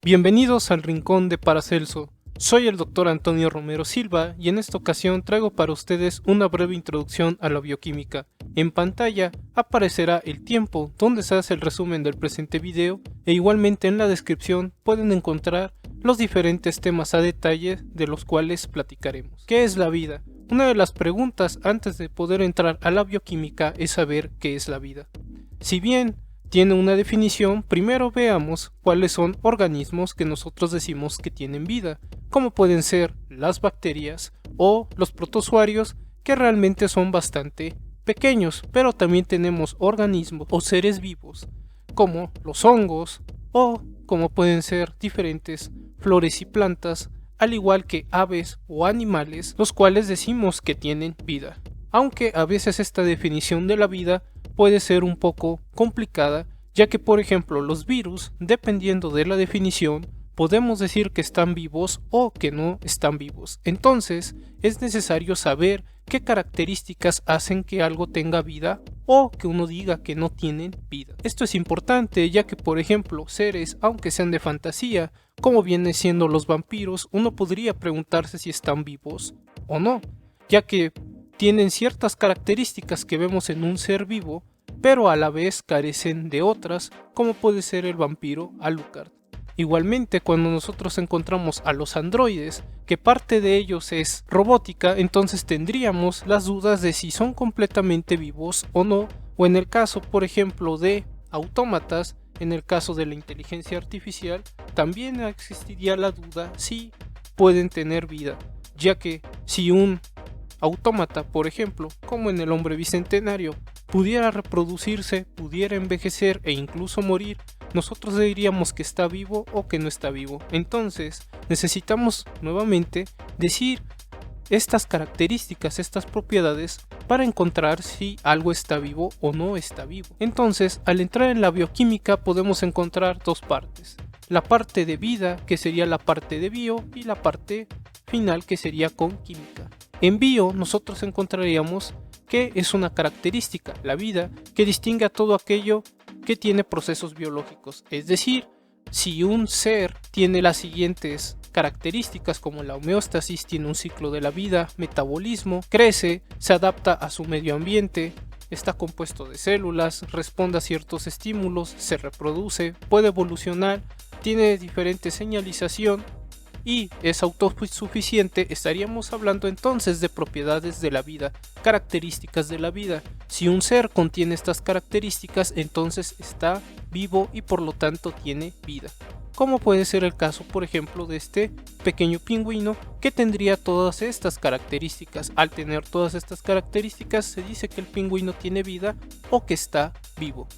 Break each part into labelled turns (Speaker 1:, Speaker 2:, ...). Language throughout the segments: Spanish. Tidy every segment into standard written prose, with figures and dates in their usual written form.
Speaker 1: Bienvenidos al Rincón de Paracelso. Soy el Dr. Antonio Romero Silva y en esta ocasión traigo para ustedes una breve introducción a la bioquímica. En pantalla aparecerá el tiempo donde se hace el resumen del presente video e igualmente en la descripción pueden encontrar los diferentes temas a detalle de los cuales platicaremos. ¿Qué es la vida? Una de las preguntas antes de poder entrar a la bioquímica es saber qué es la vida. Si bien tiene una definición, primero veamos cuáles son organismos que nosotros decimos que tienen vida, como pueden ser las bacterias o los protozoarios, que realmente son bastante pequeños, pero también tenemos organismos o seres vivos como los hongos o como pueden ser diferentes flores y plantas, al igual que aves o animales, los cuales decimos que tienen vida. Aunque a veces esta definición de la vida puede ser un poco complicada, ya que por ejemplo los virus, dependiendo de la definición, podemos decir que están vivos o que no están vivos. Entonces es necesario saber qué características hacen que algo tenga vida o que uno diga que no tienen vida. Esto es importante ya que por ejemplo seres, aunque sean de fantasía, como vienen siendo los vampiros, uno podría preguntarse si están vivos o no, ya que tienen ciertas características que vemos en un ser vivo, pero a la vez carecen de otras, como puede ser el vampiro Alucard. Igualmente, cuando nosotros encontramos a los androides, que parte de ellos es robótica, entonces tendríamos las dudas de si son completamente vivos o no, o en el caso, por ejemplo, de autómatas, en el caso de la inteligencia artificial, también existiría la duda si pueden tener vida, ya que si un autómata, por ejemplo, como en el hombre bicentenario, pudiera reproducirse, pudiera envejecer e incluso morir, nosotros diríamos que está vivo o que no está vivo. Entonces necesitamos nuevamente decir estas características, estas propiedades para encontrar si algo está vivo o no está vivo. Entonces, al entrar en la bioquímica podemos encontrar dos partes: la parte de vida, que sería la parte de bio, y la parte final, que sería con química. En bio nosotros encontraríamos que es una característica, la vida, que distingue a todo aquello que tiene procesos biológicos. Es decir, si un ser tiene las siguientes características, como la homeostasis, tiene un ciclo de la vida, metabolismo, crece, se adapta a su medio ambiente, está compuesto de células, responde a ciertos estímulos, se reproduce, puede evolucionar, tiene diferente señalización y es autosuficiente, estaríamos hablando entonces de propiedades de la vida, características de la vida. Si un ser contiene estas características, entonces está vivo y por lo tanto tiene vida. Como puede ser el caso, por ejemplo, de este pequeño pingüino que tendría todas estas características. Al tener todas estas características, se dice que el pingüino tiene vida o que está vivo.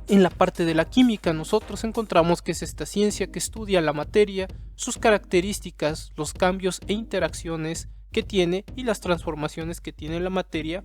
Speaker 1: En la parte de la química nosotros encontramos que es esta ciencia que estudia la materia, sus características, los cambios e interacciones que tiene y las transformaciones que tiene la materia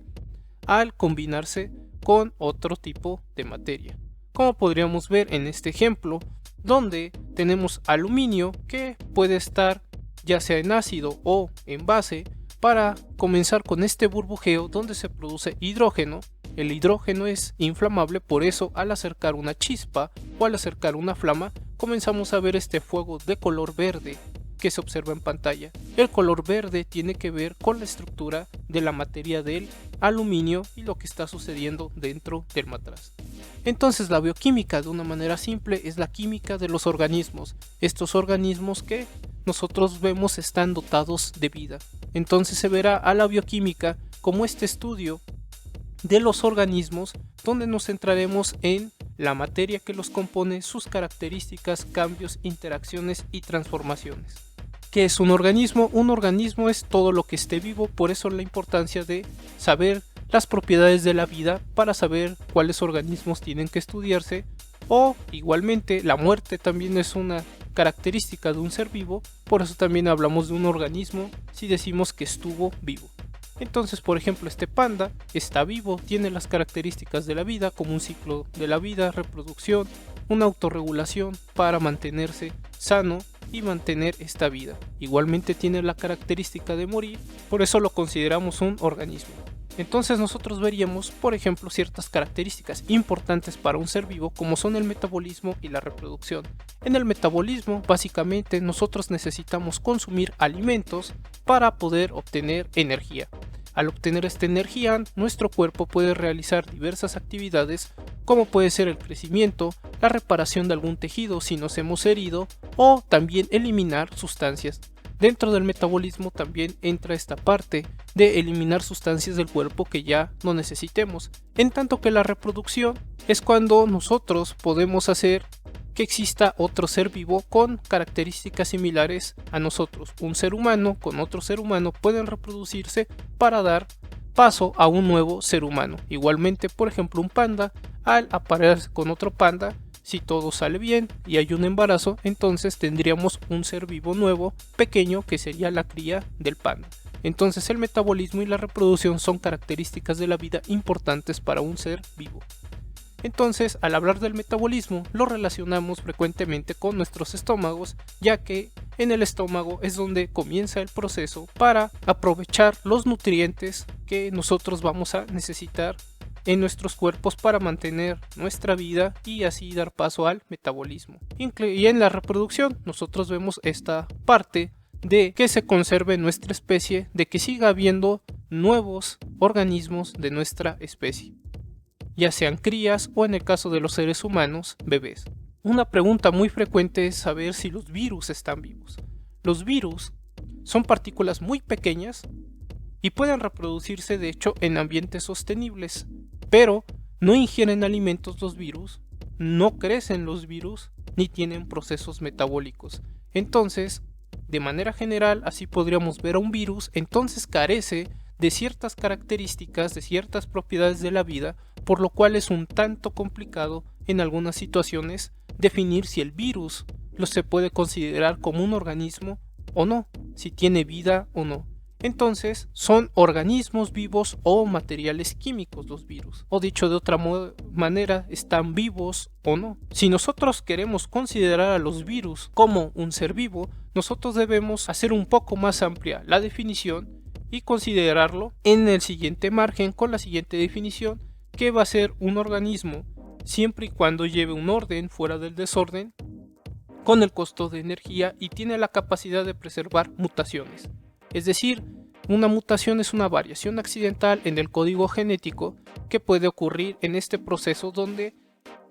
Speaker 1: al combinarse con otro tipo de materia. Como podríamos ver en este ejemplo, donde tenemos aluminio que puede estar ya sea en ácido o en base, para comenzar con este burbujeo donde se produce hidrógeno. El hidrógeno es inflamable, por eso al acercar una chispa o al acercar una flama comenzamos a ver este fuego de color verde que se observa en pantalla. El color verde tiene que ver con la estructura de la materia del aluminio y lo que está sucediendo dentro del matraz. Entonces la bioquímica, de una manera simple, es la química de los organismos, estos organismos que nosotros vemos están dotados de vida. Entonces se verá a la bioquímica como este estudio de los organismos, donde nos centraremos en la materia que los compone, sus características, cambios, interacciones y transformaciones. ¿Qué es un organismo? Un organismo es todo lo que esté vivo, por eso la importancia de saber las propiedades de la vida para saber cuáles organismos tienen que estudiarse, o igualmente la muerte también es una característica de un ser vivo, por eso también hablamos de un organismo si decimos que estuvo vivo. Entonces, por ejemplo, este panda está vivo, tiene las características de la vida, como un ciclo de la vida, reproducción, una autorregulación para mantenerse sano y mantener esta vida. Igualmente tiene la característica de morir, por eso lo consideramos un organismo. Entonces nosotros veríamos, por ejemplo, ciertas características importantes para un ser vivo como son el metabolismo y la reproducción. En el metabolismo, básicamente nosotros necesitamos consumir alimentos para poder obtener energía. Al obtener esta energía, nuestro cuerpo puede realizar diversas actividades como puede ser el crecimiento, la reparación de algún tejido si nos hemos herido o también eliminar sustancias. Dentro del metabolismo también entra esta parte de eliminar sustancias del cuerpo que ya no necesitemos, en tanto que la reproducción es cuando nosotros podemos hacer que exista otro ser vivo con características similares a nosotros. Un ser humano con otro ser humano pueden reproducirse para dar paso a un nuevo ser humano. Igualmente, por ejemplo, un panda al aparearse con otro panda, si todo sale bien y hay un embarazo, entonces tendríamos un ser vivo nuevo, pequeño, que sería la cría del panda. Entonces el metabolismo y la reproducción son características de la vida importantes para un ser vivo. Entonces, al hablar del metabolismo, lo relacionamos frecuentemente con nuestros estómagos, ya que en el estómago es donde comienza el proceso para aprovechar los nutrientes que nosotros vamos a necesitar en nuestros cuerpos para mantener nuestra vida y así dar paso al metabolismo. Y en la reproducción nosotros vemos esta parte de que se conserve nuestra especie, de que siga habiendo nuevos organismos de nuestra especie, ya sean crías o en el caso de los seres humanos, bebés. Una pregunta muy frecuente es saber si los virus están vivos. Los virus son partículas muy pequeñas y pueden reproducirse de hecho en ambientes sostenibles, pero no ingieren alimentos los virus, no crecen los virus, ni tienen procesos metabólicos. Entonces, de manera general, así podríamos ver a un virus, entonces carece de ciertas características, de ciertas propiedades de la vida, por lo cual es un tanto complicado en algunas situaciones definir si el virus se puede considerar como un organismo o no, si tiene vida o no. Entonces, son organismos vivos o materiales químicos los virus. O dicho de otra manera, ¿están vivos o no? Si nosotros queremos considerar a los virus como un ser vivo, nosotros debemos hacer un poco más amplia la definición y considerarlo en el siguiente margen con la siguiente definición, que va a ser un organismo siempre y cuando lleve un orden fuera del desorden, con el costo de energía y tiene la capacidad de preservar mutaciones. Es decir, una mutación es una variación accidental en el código genético que puede ocurrir en este proceso donde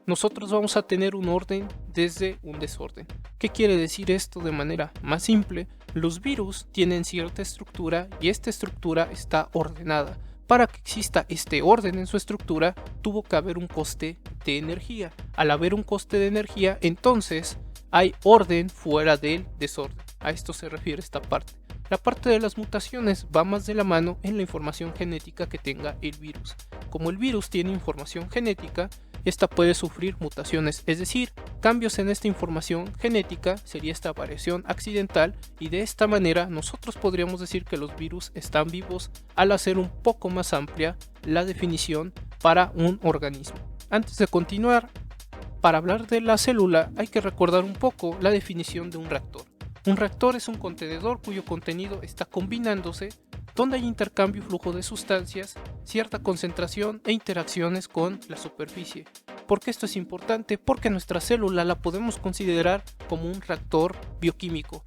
Speaker 1: nosotros vamos a tener un orden desde un desorden. ¿Qué quiere decir esto de manera más simple? Los virus tienen cierta estructura y esta estructura está ordenada. Para que exista este orden en su estructura, tuvo que haber un coste de energía. Al haber un coste de energía, entonces hay orden fuera del desorden. A esto se refiere esta parte. La parte de las mutaciones va más de la mano en la información genética que tenga el virus. Como el virus tiene información genética, esta puede sufrir mutaciones, es decir, cambios en esta información genética sería esta variación accidental, y de esta manera nosotros podríamos decir que los virus están vivos al hacer un poco más amplia la definición para un organismo. Antes de continuar, para hablar de la célula hay que recordar un poco la definición de un reactor. Un reactor es un contenedor cuyo contenido está combinándose, donde hay intercambio y flujo de sustancias, cierta concentración e interacciones con la superficie. ¿Por qué esto es importante? Porque nuestra célula la podemos considerar como un reactor bioquímico.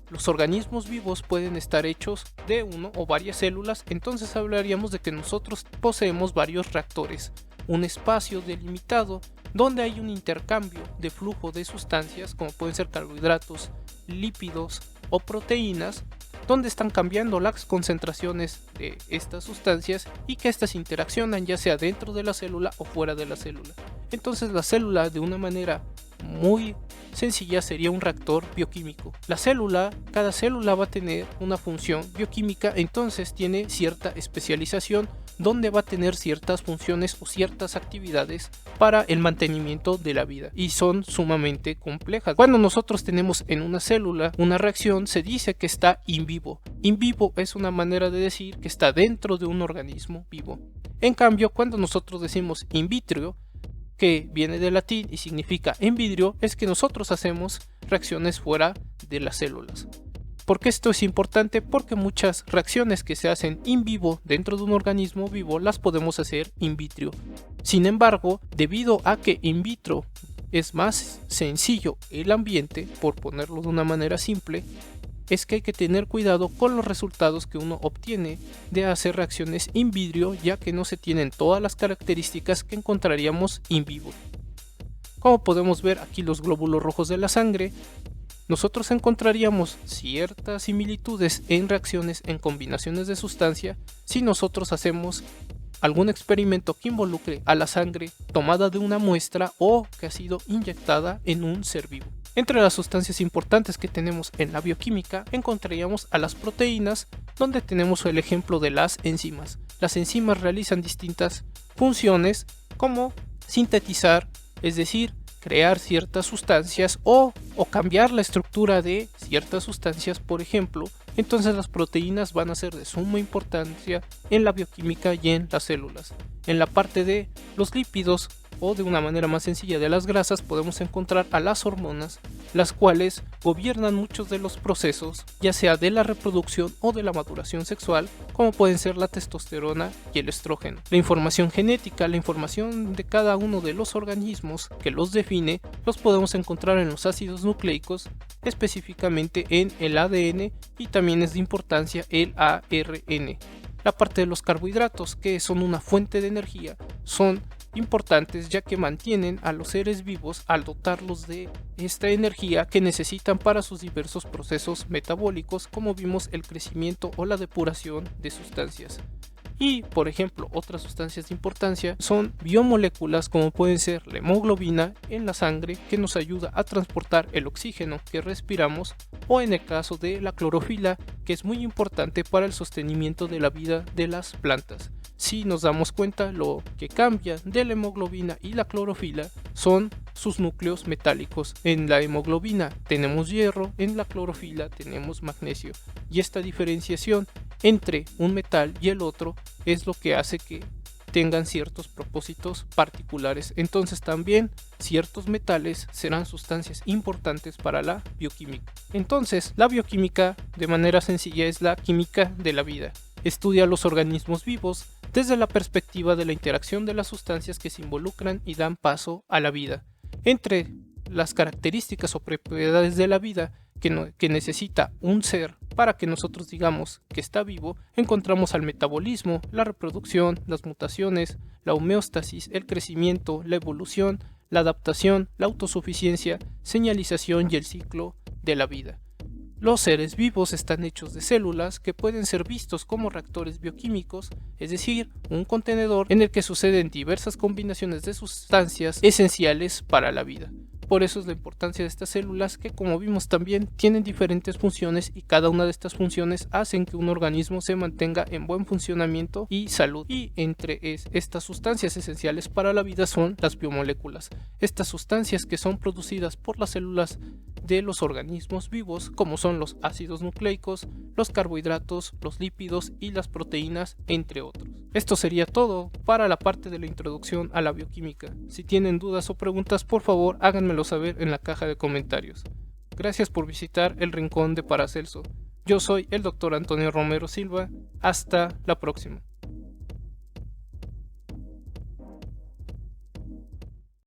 Speaker 1: Los organismos vivos pueden estar hechos de uno o varias células, entonces hablaríamos de que nosotros poseemos varios reactores, un espacio delimitado donde hay un intercambio de flujo de sustancias como pueden ser carbohidratos, lípidos o proteínas, donde están cambiando las concentraciones de estas sustancias y que estas interaccionan ya sea dentro de la célula o fuera de la célula. Entonces la célula, de una manera muy sencilla, sería un reactor bioquímico. Cada célula va a tener una función bioquímica, entonces tiene cierta especialización donde va a tener ciertas funciones o ciertas actividades para el mantenimiento de la vida, y son sumamente complejas. Cuando nosotros tenemos en una célula una reacción, se dice que está in vivo. In vivo es una manera de decir que está dentro de un organismo vivo. En cambio, cuando nosotros decimos in vitro, que viene del latín y significa en vidrio, es que nosotros hacemos reacciones fuera de las células. ¿Por qué esto es importante? Porque muchas reacciones que se hacen in vivo dentro de un organismo vivo las podemos hacer in vitro. Sin embargo, debido a que in vitro es más sencillo el ambiente, por ponerlo de una manera simple, es que hay que tener cuidado con los resultados que uno obtiene de hacer reacciones in vitro, ya que no se tienen todas las características que encontraríamos in vivo. Como podemos ver aquí los glóbulos rojos de la sangre, nosotros encontraríamos ciertas similitudes en reacciones en combinaciones de sustancia si nosotros hacemos algún experimento que involucre a la sangre tomada de una muestra o que ha sido inyectada en un ser vivo. Entre las sustancias importantes que tenemos en la bioquímica encontraríamos a las proteínas, donde tenemos el ejemplo de las enzimas. Las enzimas realizan distintas funciones como sintetizar, es decir, crear ciertas sustancias o cambiar la estructura de ciertas sustancias, por ejemplo. Entonces las proteínas van a ser de suma importancia en la bioquímica y en las células. En la parte de los lípidos, o de una manera más sencilla de las grasas, podemos encontrar a las hormonas, las cuales gobiernan muchos de los procesos, ya sea de la reproducción o de la maduración sexual, como pueden ser la testosterona y el estrógeno. La información genética, la información de cada uno de los organismos que los define, los podemos encontrar en los ácidos nucleicos, específicamente en el ADN, y también es de importancia el ARN. La parte de los carbohidratos, que son una fuente de energía, son importantes ya que mantienen a los seres vivos al dotarlos de esta energía que necesitan para sus diversos procesos metabólicos, como vimos el crecimiento o la depuración de sustancias. Y, por ejemplo, otras sustancias de importancia son biomoléculas, como pueden ser la hemoglobina en la sangre, que nos ayuda a transportar el oxígeno que respiramos, o en el caso de la clorofila, que es muy importante para el sostenimiento de la vida de las plantas. Si nos damos cuenta, lo que cambia de la hemoglobina y la clorofila son sus núcleos metálicos. En la hemoglobina tenemos hierro, en la clorofila tenemos magnesio, y esta diferenciación entre un metal y el otro es lo que hace que tengan ciertos propósitos particulares. Entonces también ciertos metales serán sustancias importantes para la bioquímica. Entonces la bioquímica, de manera sencilla, es la química de la vida. Estudia los organismos vivos desde la perspectiva de la interacción de las sustancias que se involucran y dan paso a la vida. Entre las características o propiedades de la vida que necesita un ser para que nosotros digamos que está vivo, encontramos al metabolismo, la reproducción, las mutaciones, la homeostasis, el crecimiento, la evolución, la adaptación, la autosuficiencia, señalización y el ciclo de la vida. Los seres vivos están hechos de células que pueden ser vistos como reactores bioquímicos, es decir, un contenedor en el que suceden diversas combinaciones de sustancias esenciales para la vida. Por eso es la importancia de estas células, que, como vimos, también tienen diferentes funciones, y cada una de estas funciones hacen que un organismo se mantenga en buen funcionamiento y salud. Y entre estas sustancias esenciales para la vida son las biomoléculas, estas sustancias que son producidas por las células de los organismos vivos, como son los ácidos nucleicos, los carbohidratos, los lípidos y las proteínas, entre otros. Esto sería todo para la parte de la introducción a la bioquímica. Si tienen dudas o preguntas, por favor háganmelo saber en la caja de comentarios. Gracias por visitar el Rincón de Paracelso. Yo soy el Dr. Antonio Romero Silva. Hasta la próxima.